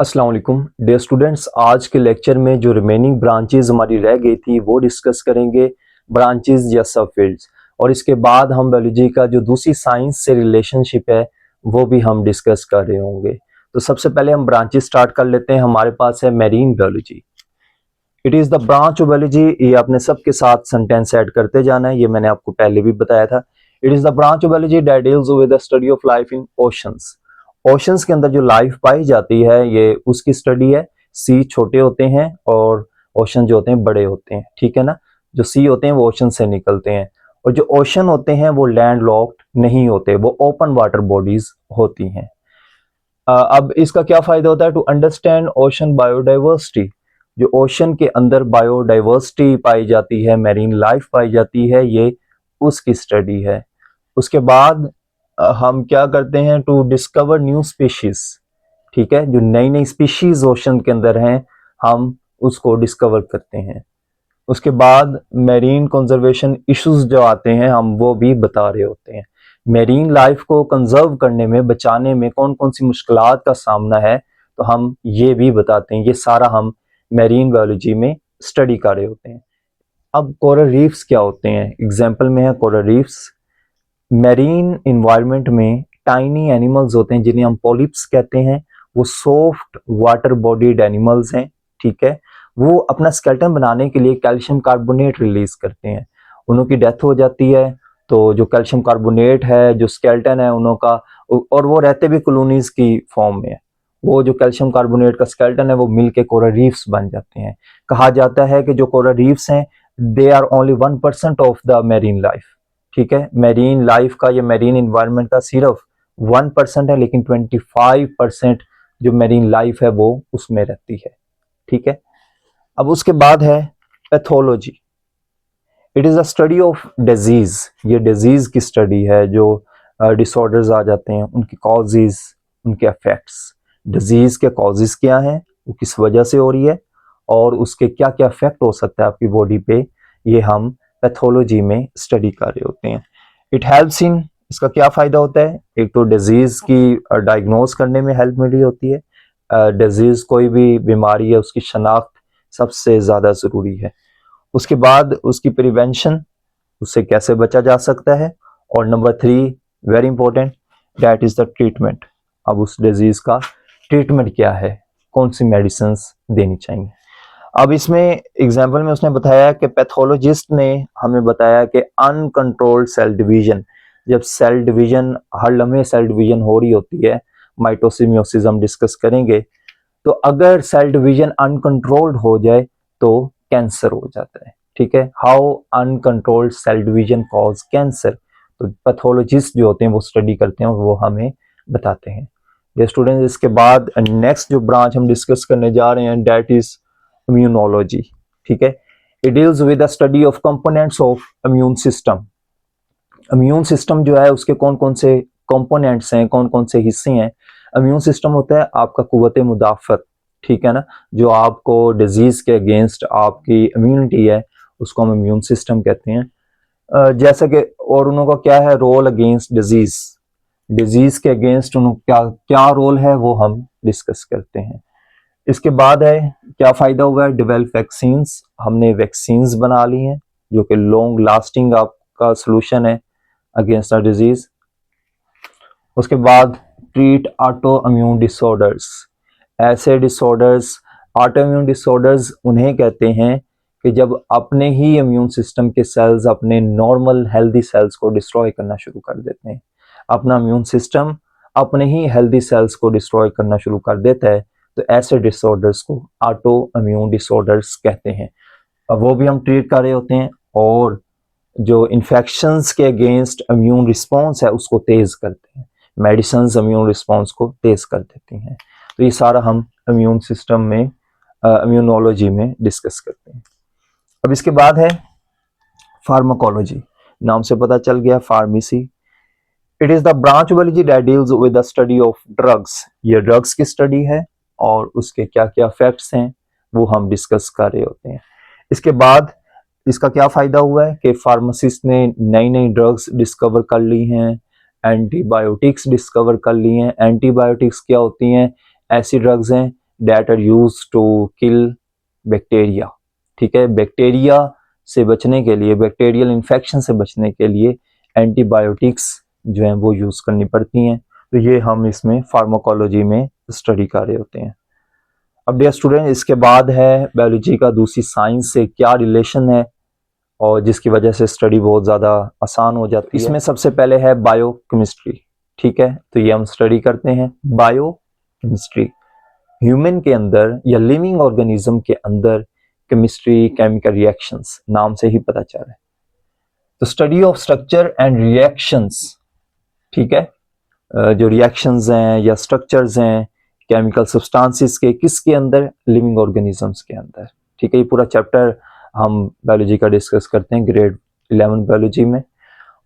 अस्सलाम वालेकुम dear students. आज के लेक्चर में जो रिमेनिंग ब्रांचेज हमारी रह गई थी वो डिस्कस करेंगे, ब्रांचेज या सब फील्ड्स। और इसके बाद हम बायोलॉजी का जो दूसरी साइंस से रिलेशनशिप है वो भी हम डिस्कस कर रहे होंगे। तो सबसे पहले हम ब्रांचेज स्टार्ट कर लेते हैं। हमारे पास है marine biology. It is the branch of biology. ये आपने सबके साथ सेंटेंस ऐड करते जाना है, ये मैंने आपको पहले भी बताया था। It is the branch of biology that deals with the study of life in oceans. Oceans के अंदर जो लाइफ पाई जाती है ये उसकी स्टडी है। सी छोटे होते हैं और ओशन जो होते हैं बड़े होते हैं, ठीक है ना। जो सी होते हैं वो ओशन से निकलते हैं और जो ओशन होते हैं वो लैंड लॉक्ड नहीं होते, वो ओपन वाटर बॉडीज होती हैं। अब इसका क्या फायदा होता है? To understand ocean biodiversity. जो ओशन के अंदर बायोडाइवर्सिटी पाई जाती है, मैरीन लाइफ पाई जाती है, ये उसकी स्टडी है। उसके बाद हम क्या करते हैं? टू डिस्कवर न्यू स्पीशीज, ठीक है। जो नई नई स्पीशीज ओशन के अंदर हैं हम उसको डिस्कवर करते हैं। उसके बाद मैरीन कंजर्वेशन इश्यूज जो आते हैं हम वो भी बता रहे होते हैं। मैरीन लाइफ को कंजर्व करने में, बचाने में कौन कौन सी मुश्किलात का सामना है तो हम ये भी बताते हैं। ये सारा हम मैरीन बायोलॉजी में स्टडी कर रहे होते हैं। अब कोरल रीफ्स क्या होते हैं? एग्जाम्पल में है कोरल रीफ्स। मैरीन इन्वायरमेंट में टाइनी एनिमल्स होते हैं जिन्हें हम पॉलिप्स कहते हैं। वो सॉफ्ट वाटर बॉडीड एनिमल्स हैं, ठीक है। वो अपना स्केलेटन बनाने के लिए कैल्शियम कार्बोनेट रिलीज करते हैं। उनकी डेथ हो जाती है तो जो कैल्शियम कार्बोनेट है, जो स्केलेटन है उनों का, और वो रहते भी कॉलोनीज की फॉर्म में है, वो जो कैल्शियम कार्बोनेट का स्केलेटन है वो मिलके कोरल रीफ्स बन जाते हैं। कहा जाता है कि जो कोरल रीफ्स हैं they are only 1% of the marine life, ठीक है। मैरीन लाइफ का या मैरीन इन्वायरमेंट का सिर्फ 1% है, लेकिन 25% जो मैरीन लाइफ है वो उसमें रहती है, ठीक है। अब उसके बाद है pathology. It is a study of disease. ये डिजीज की स्टडी है, जो डिसऑर्डर्स आ जाते हैं उनकी कॉजेज, उनके इफेक्ट्स। डिजीज के कॉजेज क्या हैं, वो किस वजह से हो रही है और उसके क्या क्या इफेक्ट हो सकता है आपकी बॉडी पे, ये हम पैथोलॉजी में स्टडी कर रहे होते हैं। इट हेल्प्स इन, इसका क्या फ़ायदा होता है? एक तो डिजीज़ की डायग्नोज करने में हेल्प मिल रही होती है। डिजीज़ कोई भी बीमारी है उसकी शनाख्त सबसे ज़्यादा ज़रूरी है। उसके बाद उसकी प्रिवेंशन, उससे कैसे बचा जा सकता है। और number 3 very important, that is the treatment. अब उस डिजीज़ का ट्रीटमेंट क्या है, कौन सी मेडिसिन देनी चाहिए। अब इसमें एग्जाम्पल में उसने बताया कि पैथोलॉजिस्ट ने हमें बताया कि अनकंट्रोल्ड सेल डिवीजन, जब सेल डिवीजन हर लम्हे सेल डिवीजन हो रही होती है, माइटोसिस मियोसिस हम डिस्कस करेंगे, तो अगर सेल डिवीजन अनकंट्रोल्ड हो जाए तो कैंसर हो जाता है, ठीक है। How uncontrolled cell division cause cancer, तो पैथोलॉजिस्ट जो होते हैं वो स्टडी करते हैं और वो हमें बताते हैं। ये स्टूडेंट्स, इसके बाद नेक्स्ट जो ब्रांच हम डिस्कस करने जा रहे हैं दैट इज इम्यूनोलॉजी, ठीक है। It deals with the study of components of immune system. Immune system जो है उसके कौन कौन से कंपोनेंट्स हैं, कौन कौन से हिस्से हैं। इम्यून सिस्टम होता है आपका कुव्वत मुदाफ़त, ठीक है ना, जो आपको डिजीज के अगेंस्ट आपकी इम्यूनिटी है उसको हम इम्यून सिस्टम कहते हैं। जैसा कि और उनका क्या है रोल अगेंस्ट डिजीज, डिजीज के अगेंस्ट उनका क्या क्या रोल है वो हम डिस्कस करते हैं। इसके बाद है क्या फ़ायदा हुआ है? डेवलप वैक्सीन्स, हमने वैक्सीन्स बना ली हैं जो कि लॉन्ग लास्टिंग आपका सोल्यूशन है अगेंस्ट अ डिजीज। उसके बाद ट्रीट ऑटो इम्यून डिसऑर्डर्स। ऐसे डिसऑर्डर्स, ऑटो इम्यून डिसऑर्डर्स उन्हें कहते हैं कि जब अपने ही इम्यून सिस्टम के सेल्स अपने नॉर्मल हेल्दी सेल्स को डिस्ट्रॉय करना शुरू कर देते हैं। अपना इम्यून सिस्टम अपने ही हेल्दी सेल्स को डिस्ट्रॉय करना शुरू कर देता है, तो ऐसे डिसऑर्डर्स को ऑटो इम्यून डिसऑर्डर्स कहते हैं। अब वो भी हम ट्रीट कर रहे होते हैं और जो इन्फेक्शंस के अगेंस्ट इम्यून रिस्पॉन्स है उसको तेज़ करते हैं। मेडिसिन इम्यून रिस्पॉन्स को तेज़ कर देती हैं। तो ये सारा हम इम्यून सिस्टम में, इम्यूनोलॉजी में डिस्कस करते हैं। अब इसके बाद है फार्माकोलॉजी। नाम से पता चल गया pharmacy. It is the branch biology that deals with the study of drugs. ये ड्रग्स की स्टडी है और उसके क्या क्या इफेक्ट्स हैं वो हम डिस्कस कर रहे होते हैं। इसके बाद इसका क्या फ़ायदा हुआ है कि फार्मासिस्ट ने नई नई ड्रग्स डिस्कवर कर ली हैं, एंटीबायोटिक्स डिस्कवर कर ली हैं। एंटीबायोटिक्स क्या होती हैं? ऐसी ड्रग्स हैं that are used to kill bacteria. ठीक है, बैक्टीरिया से बचने के लिए, बैक्टीरियल इन्फेक्शन से बचने के लिए एंटीबायोटिक्स जो हैं वो यूज़ करनी पड़ती हैं। तो ये हम इसमें फार्माकोलॉजी में स्टडी कर रहे होते हैं। अब डियर स्टूडेंट, इसके बाद है बायोलॉजी का दूसरी साइंस से क्या रिलेशन है और जिसकी वजह से स्टडी बहुत ज़्यादा आसान हो जाती है। इसमें सबसे पहले है बायोकेमिस्ट्री। ठीक है, तो ये हम स्टडी करते हैं बायोकेमिस्ट्री। ह्यूमन के अंदर या लिविंग ऑर्गेनिज्म के अंदर केमिस्ट्री, केमिकल रिएक्शंस, नाम से ही पता चल रहा है। तो study of structure and reactions. ठीक है, जो रिएक्शंस हैं या स्ट्रक्चर्स हैं केमिकल सब्सटेंसेस के, किसके अंदर? लिविंग ऑर्गेनिजम्स के अंदर। ठीक है, ये पूरा चैप्टर हम बायोलॉजी का डिस्कस करते हैं ग्रेड 11 बायोलॉजी में।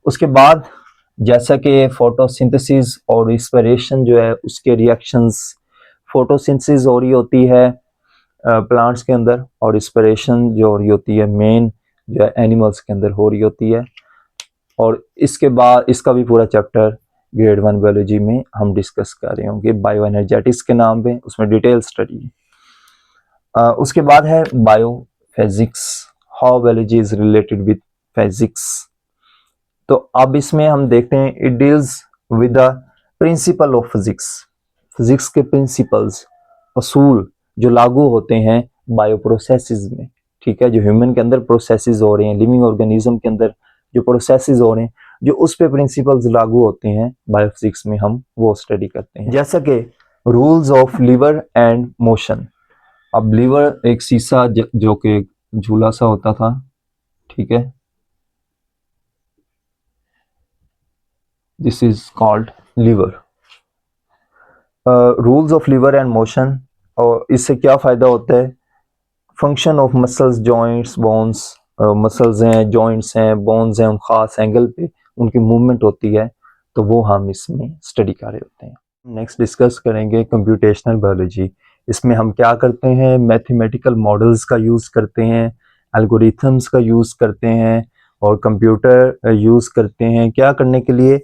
उसके बाद जैसा कि फोटोसिंथेसिस और रिस्पिरेशन जो है उसके रिएक्शंस, फोटोसिंथेसिस हो रही होती है प्लांट्स के अंदर और रिस्पिरेशन जो हो रही होती है मेन जो है एनिमल्स के अंदर हो रही होती है। और इसके बाद इसका भी पूरा चैप्टर ग्रेड 1 बायोलॉजी में हम डिस्कस कर रहे होंगे बायो एनर्जेटिक्स के नाम पे, उसमें डिटेल स्टडी है। उसके बाद है bio physics, how biology is related with physics. तो अब इसमें हम देखते हैं it deals with the principle of physics. Physics के प्रिंसिपल्स, असूल जो लागू होते हैं बायो प्रोसेसेस में। ठीक है, जो ह्यूमन के अंदर प्रोसेसेस हो रहे हैं, लिविंग ऑर्गेनिज्म के अंदर जो प्रोसेसेस हो रहे हैं, जो उस पे प्रिंसिपल्स लागू होते हैं बायोफिजिक्स में, हम वो स्टडी करते हैं। जैसा कि rules of lever and motion. अब लीवर एक शीशा जो कि झूला सा होता था। ठीक है, this is called lever. Rules of lever and motion, और इससे क्या फायदा होता है? Function of muscles, joints, bones, muscles हैं, जॉइंट्स हैं, बोन्स हैं, उन खास एंगल पे उनकी मूवमेंट होती है, तो वो हम इसमें स्टडी कर रहे होते हैं। नेक्स्ट डिस्कस करेंगे कंप्यूटेशनल बायोलॉजी। इसमें हम क्या करते हैं? मैथमेटिकल मॉडल्स का यूज़ करते हैं, एल्गोरिथम्स का यूज़ करते हैं और कंप्यूटर यूज़ करते हैं। क्या करने के लिए?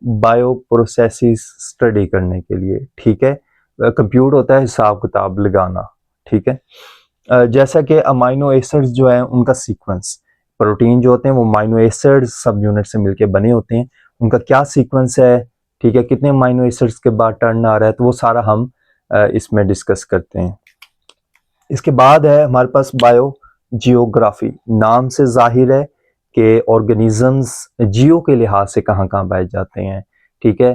बायो प्रोसेसेस स्टडी करने के लिए। ठीक है, कंप्यूट होता है हिसाब किताब लगाना। ठीक है, जैसा कि अमाइनो एसिड्स जो है उनका सीक्वेंस, प्रोटीन जो होते हैं वो अमाइनो एसिड्स सब यूनिट से मिलके बने होते हैं, उनका क्या सीक्वेंस है, ठीक है, कितने अमाइनो एसिड्स के बाद टर्न आ रहा है, तो वो सारा हम इसमें डिस्कस करते हैं। इसके बाद है हमारे पास बायो जियोग्राफी। नाम से जाहिर है कि ऑर्गेनिजम्स जियो के लिहाज से कहाँ कहाँ पाए जाते हैं। ठीक है,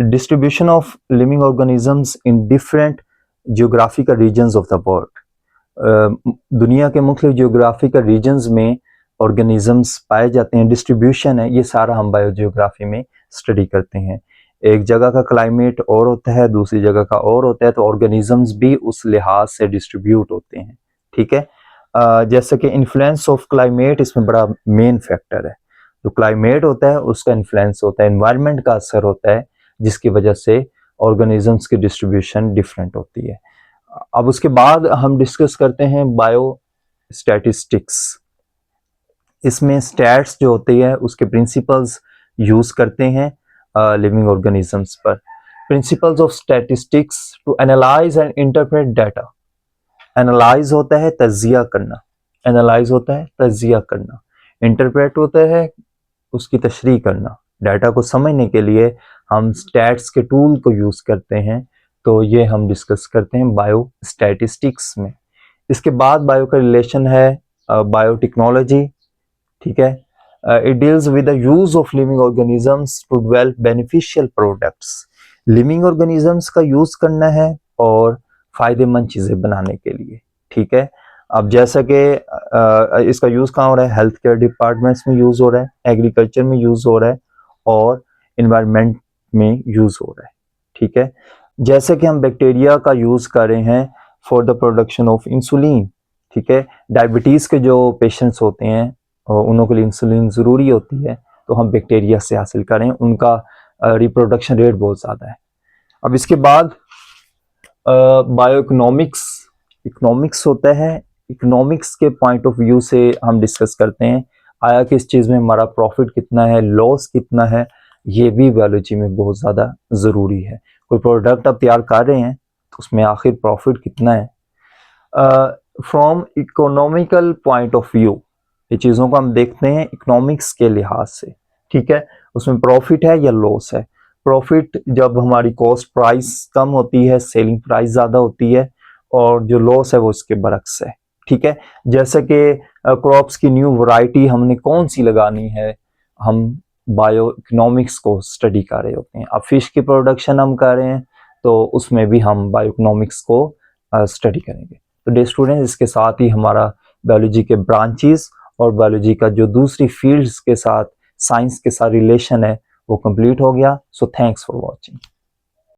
distribution of living organisms in different geographical regions of the world. दुनिया के मुख्तलिफ जियोग्राफिकल रीजन्स में ऑर्गेनिजम्स पाए जाते हैं, डिस्ट्रीब्यूशन है, ये सारा हम बायो जियोग्राफी में स्टडी करते हैं। एक जगह का क्लाइमेट और होता है, दूसरी जगह का और होता है, तो ऑर्गेनिजम्स भी उस लिहाज से डिस्ट्रीब्यूट होते हैं। ठीक है, जैसे कि इन्फ्लुएंस ऑफ क्लाइमेट इसमें बड़ा मेन फैक्टर है। जो क्लाइमेट होता है उसका इन्फ्लुएंस होता है, एनवायरनमेंट का असर होता है, जिसकी वजह से ऑर्गेनिजम्स की डिस्ट्रीब्यूशन डिफरेंट होती है। अब उसके बाद हम डिस्कस करते हैं बायो स्टैटिस्टिक्स। इसमें स्टैट्स जो होती है उसके प्रिंसिपल्स यूज करते हैं लिविंग ऑर्गेनिजम्स पर। Principles of statistics to analyse and interpret data. Analyse होता है तज्जिया करना, एनालाइज होता है तज्जिया करना, इंटरप्रेट होता है उसकी तशरीह करना। डाटा को समझने के लिए हम स्टैट्स के टूल को यूज करते हैं, तो ये हम डिस्कस करते हैं बायो स्टैटिस्टिक्स में। इसके बाद बायो का रिलेशन है बायोटेक्नोलॉजी। ठीक है, it deals with the use of living organisms to develop beneficial products. Living organisms का यूज करना है और फायदेमंद चीजें बनाने के लिए। ठीक है, अब जैसा कि इसका यूज कहाँ हो रहा है? हेल्थ केयर डिपार्टमेंट्स में यूज हो रहा है, एग्रीकल्चर में यूज हो रहा है और इन्वायरमेंट में यूज हो रहा है। ठीक है, जैसे कि हम बैक्टीरिया का यूज कर रहे हैं for the production of insulin. ठीक है, डायबिटीज के जो पेशेंट्स होते हैं उन लोगों के लिए इंसुलिन जरूरी होती है, तो हम बैक्टीरिया से हासिल करें, उनका रिप्रोडक्शन रेट बहुत ज्यादा है। अब इसके बाद बायो इकोनॉमिक्स। इकोनॉमिक्स होता है, इकोनॉमिक्स के पॉइंट ऑफ व्यू से हम डिस्कस करते हैं आया कि इस चीज में हमारा प्रॉफिट कितना है, लॉस कितना है, ये भी बायोलॉजी में बहुत ज्यादा जरूरी है। कोई प्रोडक्ट आप तैयार कर रहे हैं तो उसमें आखिर प्रॉफिट कितना है। From economical point of view ये चीज़ों को हम देखते हैं इकोनॉमिक्स के लिहाज से, ठीक है, उसमें प्रॉफिट है या लॉस है। प्रॉफिट जब हमारी कॉस्ट प्राइस कम होती है, सेलिंग प्राइस ज़्यादा होती है, और जो लॉस है वो इसके बरक्स है, ठीक है। जैसे कि क्रॉप्स की न्यू वैरायटी हमने कौन सी लगानी है, हम बायो इकोनॉमिक्स को स्टडी कर रहे होते हैं। अब फिश की प्रोडक्शन हम कर रहे हैं तो उसमें भी हम बायो इकोनॉमिक्स को स्टडी करेंगे। तो डे स्टूडेंट्स, इसके साथ ही हमारा बायोलॉजी के ब्रांचेस और बायोलॉजी का जो दूसरी फील्ड्स के साथ साइंस के साथ रिलेशन है वो कंप्लीट हो गया। So thanks for watching.